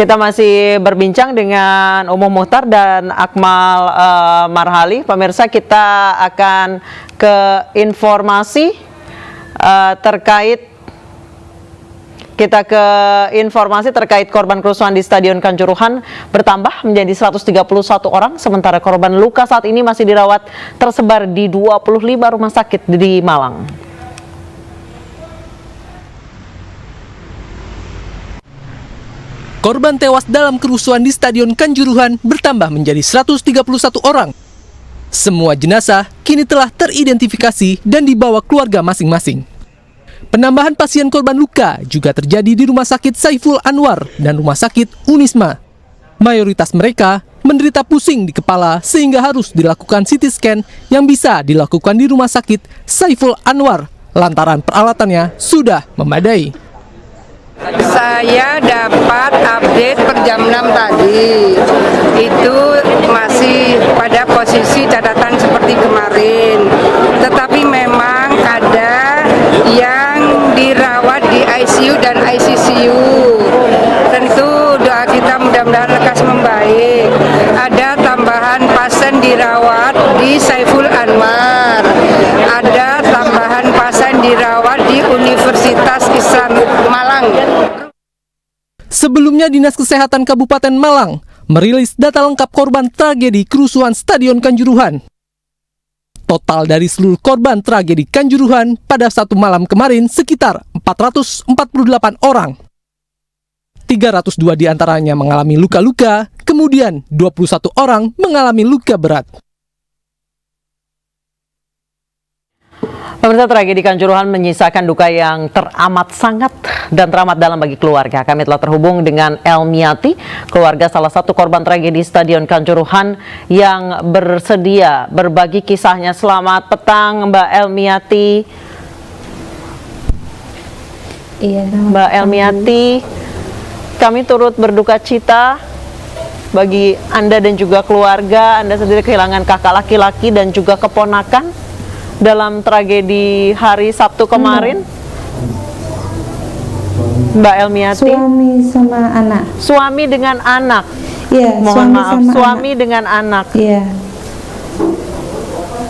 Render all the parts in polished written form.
Kita masih berbincang dengan Umuh Muhtar dan Akmal Marhali. Pemirsa, kita akan ke informasi terkait korban kerusuhan di Stadion Kanjuruhan bertambah menjadi 131 orang, sementara korban luka saat ini masih dirawat tersebar di 25 rumah sakit di Malang. Korban tewas dalam kerusuhan di Stadion Kanjuruhan bertambah menjadi 131 orang. Semua jenazah kini telah teridentifikasi dan dibawa keluarga masing-masing. Penambahan pasien korban luka juga terjadi di Rumah Sakit Saiful Anwar dan Rumah Sakit Unisma. Mayoritas mereka menderita pusing di kepala sehingga harus dilakukan CT scan yang bisa dilakukan di Rumah Sakit Saiful Anwar lantaran peralatannya sudah memadai. Saya dapat update per jam 6 tadi, itu masih pada posisi catatan seperti kemarin. Tetapi memang ada yang dirawat di ICU dan ICCU. Tentu doa kita mudah-mudahan lekas membaik. Ada tambahan pasien dirawat di Saiful Anwar. Ada tambahan pasien dirawat di Universitas Islam Malang. Sebelumnya Dinas Kesehatan Kabupaten Malang merilis data lengkap korban tragedi kerusuhan Stadion Kanjuruhan. Total dari seluruh korban tragedi Kanjuruhan pada satu malam kemarin sekitar 448 orang. 302 diantaranya mengalami luka-luka, kemudian 21 orang mengalami luka berat. Pemirsa, tragedi Kanjuruhan menyisakan duka yang teramat sangat dan teramat dalam bagi keluarga. Kami telah terhubung dengan Elmiati, keluarga salah satu korban tragedi Stadion Kanjuruhan yang bersedia berbagi kisahnya. Selamat petang, Mbak Elmiati. Iya, Mbak Elmiati, kami turut berduka cita bagi Anda dan juga keluarga. Anda sendiri kehilangan kakak laki-laki dan juga keponakan dalam tragedi hari Sabtu kemarin. Mbak Elmiati, suami sama anak. Suami dengan anak. Iya, Mohon suami maaf, sama suami anak. dengan anak. Iya.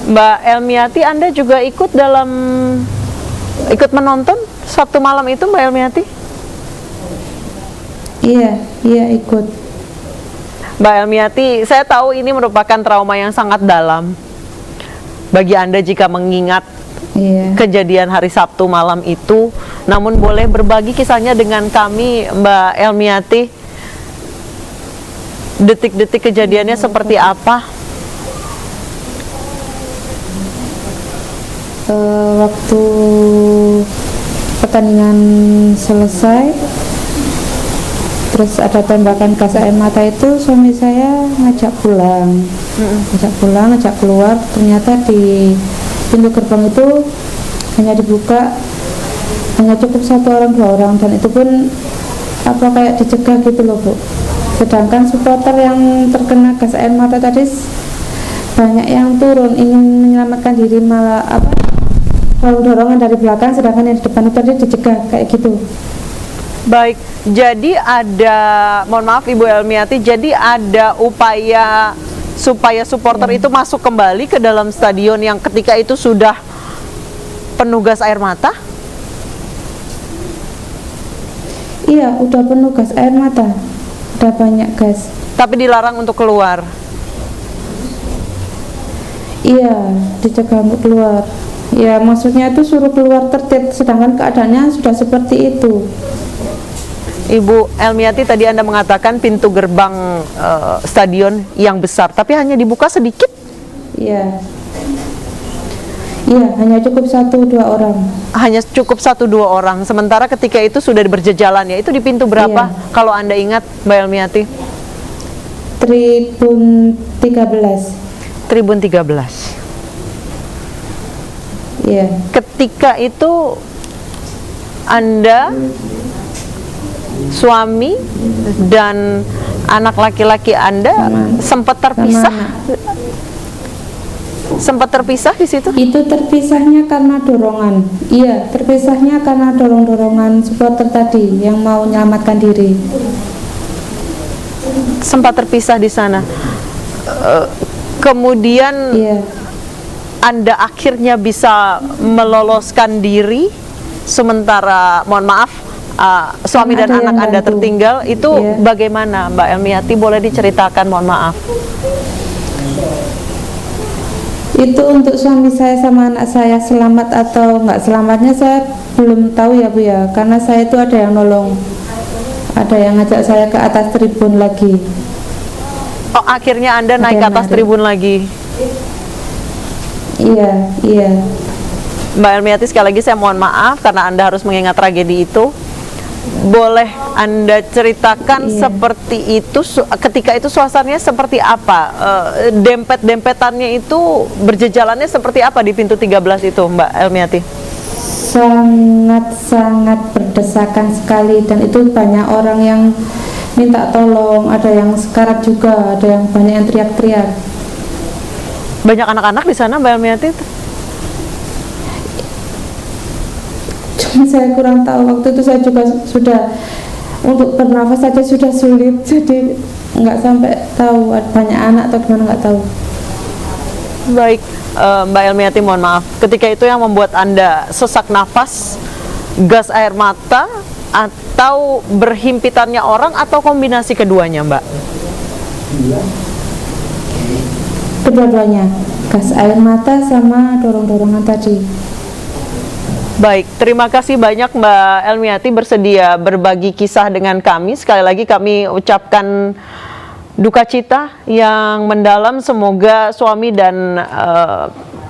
Mbak Elmiati, Anda juga ikut menonton Sabtu malam itu, Mbak Elmiati? Iya ikut. Mbak Elmiati, saya tahu ini merupakan trauma yang sangat dalam bagi Anda jika mengingat kejadian hari Sabtu malam itu. Namun boleh berbagi kisahnya dengan kami, Mbak Elmiati. Detik-detik kejadiannya seperti apa? Waktu pertandingan selesai, terus ada tembakan gas air mata itu, suami saya ngajak pulang, ngajak keluar. Ternyata di pintu gerbang itu hanya dibuka, hanya cukup 1 orang 2 orang, dan itu pun kayak dicegah gitu loh, Bu. Sedangkan supporter yang terkena gas air mata tadi banyak yang turun ingin menyelamatkan diri, malah kalau dorongan dari belakang, sedangkan yang di depan itu tadi dicegah kayak gitu. Baik, jadi ada, mohon maaf Ibu Elmiati, jadi ada upaya supaya supporter itu masuk kembali ke dalam stadion yang ketika itu sudah penuh gas air mata? Iya, udah penuh gas air mata, udah banyak gas. Tapi dilarang untuk keluar? Iya, dicegah untuk keluar. Ya, maksudnya itu suruh keluar tertib, sedangkan keadaannya sudah seperti itu. Ibu Elmiati, tadi Anda mengatakan pintu gerbang stadion yang besar, tapi hanya dibuka sedikit? Iya. Iya, hanya cukup 1-2 orang. Hanya cukup 1-2 orang. Sementara ketika itu sudah berjejalan, ya itu di pintu berapa? Iya. Kalau Anda ingat, Mbak Elmiati? Tribun 13. Tribun 13. Iya. Ketika itu Anda, suami dan anak laki-laki Anda sempat terpisah? Sempat terpisah di situ? Itu terpisahnya karena dorongan. Iya, terpisahnya karena dorong-dorongan supporter tadi yang mau menyelamatkan diri. sempat terpisah di sana. Kemudian Iya. Anda akhirnya bisa meloloskan diri, sementara mohon maaf suami Kan dan ada yang anak Anda bantu. tertinggal. Itu Iya. bagaimana, Mbak Elmiati? Boleh diceritakan, mohon maaf. Itu untuk suami saya sama anak saya selamat atau nggak selamatnya saya belum tahu ya Bu ya, karena saya itu ada yang nolong, ada yang ngajak saya ke atas tribun lagi. Oh, akhirnya Anda Ada naik ke yang atas narik. tribun lagi. Iya, iya. Mbak Elmiati, sekali lagi saya mohon maaf karena Anda harus mengingat tragedi itu. Boleh Anda ceritakan Iya. seperti itu, ketika itu suasananya seperti apa? Dempet-dempetannya itu berjejalannya seperti apa di pintu 13 itu, Mbak Elmiati? Sangat-sangat berdesakan sekali, dan itu banyak orang yang minta tolong, ada yang sekarat juga, ada yang banyak yang teriak-teriak. Banyak anak-anak di sana, Mbak Elmiati? Cuma saya kurang tahu, waktu itu saya juga sudah untuk bernafas saja sudah sulit, jadi nggak sampai tahu banyak anak atau gimana, nggak tahu. Baik, Mbak Elmiati, mohon maaf. Ketika itu yang membuat Anda sesak nafas, gas air mata, atau berhimpitannya orang, atau kombinasi keduanya, Mbak? Kedua-duanya, gas air mata sama dorong-dorongan tadi. Baik, terima kasih banyak Mbak Elmiati bersedia berbagi kisah dengan kami. Sekali lagi kami ucapkan duka cita yang mendalam. Semoga suami dan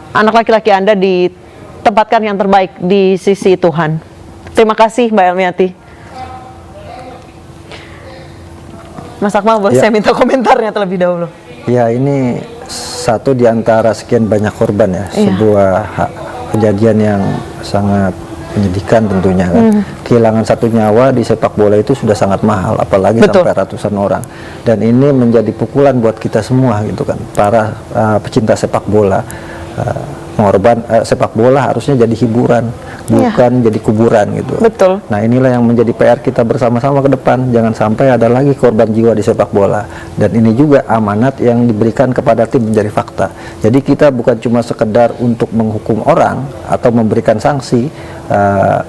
anak laki-laki Anda ditempatkan yang terbaik di sisi Tuhan. Terima kasih Mbak Elmiati. Mas Akmal, boleh Ya. saya minta komentarnya terlebih dahulu? Ya, ini satu di antara sekian banyak korban ya, Iya. sebuah kejadian yang sangat menyedihkan tentunya kan. Kehilangan satu nyawa di sepak bola itu sudah sangat mahal, apalagi Betul. sampai ratusan orang. Dan ini menjadi pukulan buat kita semua gitu kan, para pecinta sepak bola. Sepak bola harusnya jadi hiburan, bukan jadi kuburan gitu. Betul. Nah, inilah yang menjadi PR kita bersama-sama ke depan. Jangan sampai ada lagi korban jiwa di sepak bola. Dan ini juga amanat yang diberikan kepada tim menjadi fakta. Jadi kita bukan cuma sekedar untuk menghukum orang atau memberikan sanksi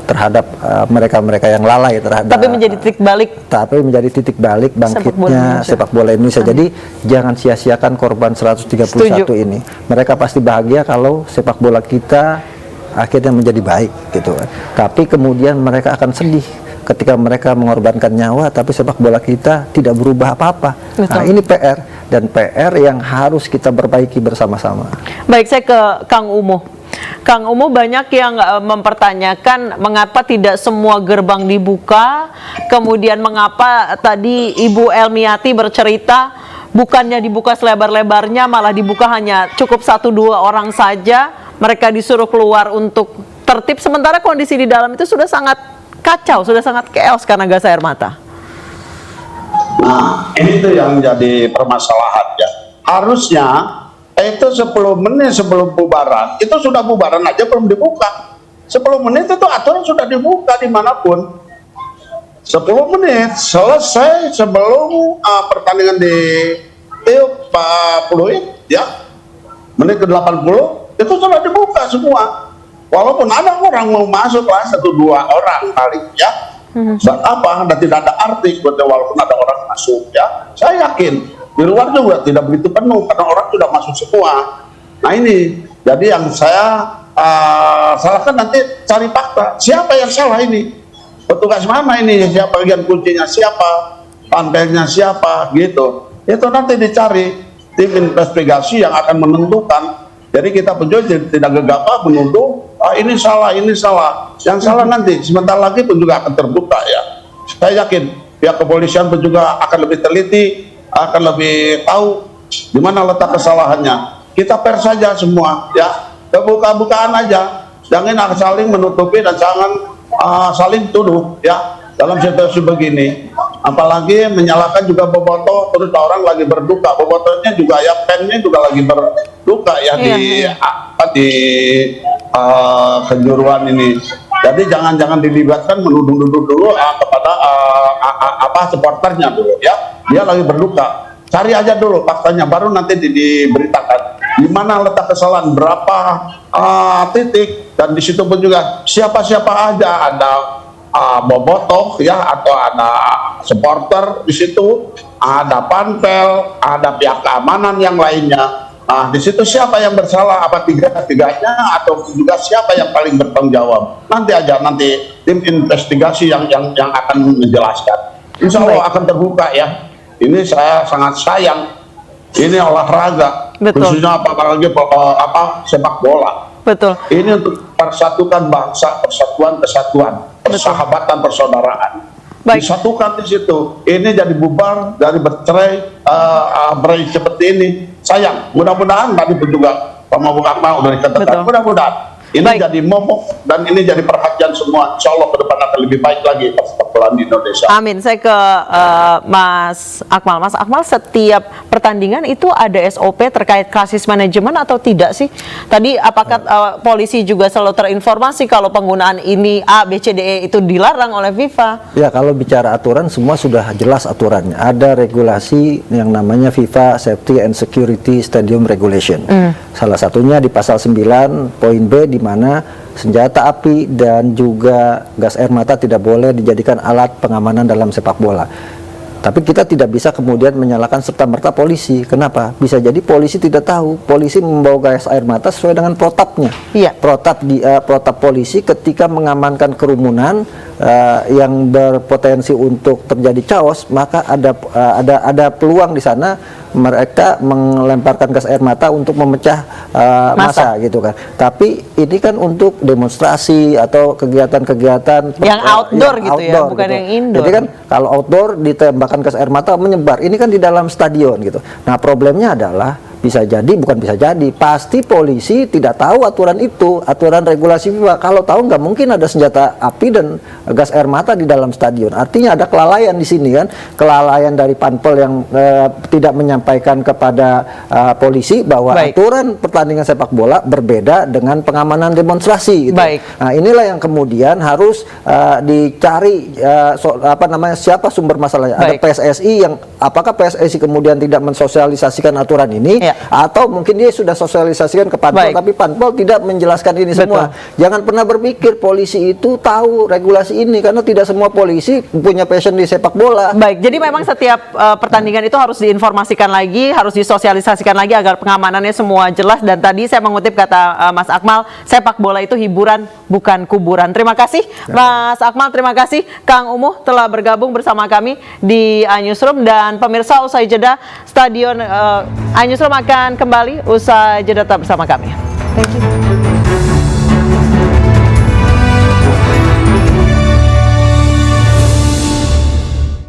terhadap mereka-mereka yang lalai terhadap, Tapi menjadi titik balik. tapi menjadi titik balik bangkitnya sepak bola Indonesia. Jadi jangan sia-siakan korban 131 Setuju. ini. Mereka pasti bahagia kalau sepak bola kita akhirnya menjadi baik gitu kan. Tapi kemudian mereka akan sedih ketika mereka mengorbankan nyawa tapi sepak bola kita tidak berubah apa-apa. Nah, ini PR, dan PR yang harus kita perbaiki bersama-sama. Baik, saya ke Kang Umo. Kang Umo, banyak yang mempertanyakan mengapa tidak semua gerbang dibuka, kemudian mengapa tadi Ibu Elmiati bercerita bukannya dibuka selebar-lebarnya, malah dibuka hanya cukup 1-2 orang saja, mereka disuruh keluar untuk tertib, sementara kondisi di dalam itu sudah sangat kacau, sudah sangat chaos karena gas air mata. Nah, ini tuh yang jadi permasalahan ya. Harusnya itu 10 menit sebelum bubaran, itu sudah bubaran aja belum dibuka. 10 menit itu aturan sudah dibuka dimanapun. 10 menit selesai sebelum pertandingan di tiup Pak Pluit ya. Menit ke 80 itu sudah dibuka semua. Walaupun ada orang mau masuk lah 1-2 orang kali ya. Apa? Dan tidak ada arti walaupun ada orang masuk ya. Saya yakin di luar juga tidak begitu penuh karena orang sudah masuk semua. Nah ini jadi yang saya salahkan, nanti cari fakta siapa yang salah ini, petugas mana ini, siapa bagian kuncinya, siapa panpelnya, siapa gitu. Itu nanti dicari tim investigasi yang akan menentukan. Jadi kita pun tidak gegabah menuduh ini salah, ini salah. Yang salah nanti sebentar lagi pun juga akan terbuka ya. Saya yakin pihak kepolisian pun juga akan lebih teliti, akan lebih tahu di mana letak kesalahannya. Kita pers saja semua ya, kebuka-bukaan aja, jangan saling menutupi dan jangan saling tuduh ya dalam situasi begini. Apalagi menyalahkan juga bobotoh, terus orang lagi berduka, bobotohnya juga ya, pennya juga lagi berduka ya di kejuruan ini. Jadi jangan dilibatkan menuduh-nuduh dulu kepada supporternya dulu ya, dia lagi berduka. Cari aja dulu faktanya, baru nanti diberitakan di mana letak kesalahan, berapa titik, dan di situ pun juga siapa-siapa aja, ada bobotoh ya, atau ada supporter di situ, ada panpel, ada pihak keamanan yang lainnya. Nah, di situ siapa yang bersalah, apa tiga-tiganya, atau juga siapa yang paling bertanggung jawab. Nanti tim investigasi yang akan menjelaskan. Insya Allah akan terbuka ya. Ini saya sangat sayang. Ini olahraga, khususnya apalagi sepak bola. Betul. Ini untuk persatukan bangsa, persatuan kesatuan, persahabatan, persaudaraan. Disatukan di situ. Ini jadi bubar, dari bercerai, berai seperti ini. Sayang. Mudah-mudahan tadi pun juga Pak Mabuk Akmal udah dikatakan. Mudah-mudahan ini jadi momok dan ini jadi perhatian semua. Insya Allah ke depan akan lebih baik lagi sepak bola di Indonesia. Amin. Saya ke Mas Akmal. Mas Akmal, setiap pertandingan itu ada SOP terkait krisis manajemen atau tidak sih? Tadi apakah polisi juga selalu terinformasi kalau penggunaan ini A, B, C, D, E itu dilarang oleh FIFA? Ya, kalau bicara aturan semua sudah jelas aturannya. Ada regulasi yang namanya FIFA Safety and Security Stadium Regulation. Salah satunya di pasal 9 poin B, di mana senjata api dan juga gas air mata tidak boleh dijadikan alat pengamanan dalam sepak bola. Tapi kita tidak bisa kemudian menyalahkan serta-merta polisi. Kenapa? Bisa jadi polisi tidak tahu. Polisi membawa gas air mata sesuai dengan protapnya. Iya. Protap polisi ketika mengamankan kerumunan yang berpotensi untuk terjadi chaos, maka ada peluang di sana mereka melemparkan gas air mata untuk memecah massa gitu kan. Tapi ini kan untuk demonstrasi atau kegiatan-kegiatan yang outdoor gitu ya, bukan gitu. yang indoor. Jadi kan kalau outdoor ditembakkan gas air mata menyebar, ini kan di dalam stadion gitu. Nah, problemnya adalah pasti polisi tidak tahu aturan itu, aturan regulasi FIFA. Kalau tahu nggak mungkin ada senjata api dan gas air mata di dalam stadion. Artinya ada kelalaian di sini kan, kelalaian dari panpel yang tidak menyampaikan kepada polisi bahwa aturan pertandingan sepak bola berbeda dengan pengamanan demonstrasi. Gitu. Nah, inilah yang kemudian harus dicari siapa sumber masalahnya. Ada PSSI yang apakah PSSI kemudian tidak mensosialisasikan aturan ini? Atau mungkin dia sudah sosialisasikan ke Panpel, tapi Panpel tidak menjelaskan ini semua. Jangan pernah berpikir polisi itu tahu regulasi ini, karena tidak semua polisi punya passion di sepak bola. Jadi memang setiap pertandingan itu harus diinformasikan lagi, harus disosialisasikan lagi agar pengamanannya semua jelas. Dan tadi saya mengutip kata Mas Akmal, sepak bola itu hiburan bukan kuburan. Terima kasih Mas Akmal, terima kasih Kang Umuh telah bergabung bersama kami di iNewsroom. Dan pemirsa, usai jeda Stadion iNewsroom akan kembali usai jeda, tetap bersama kami. Thank you.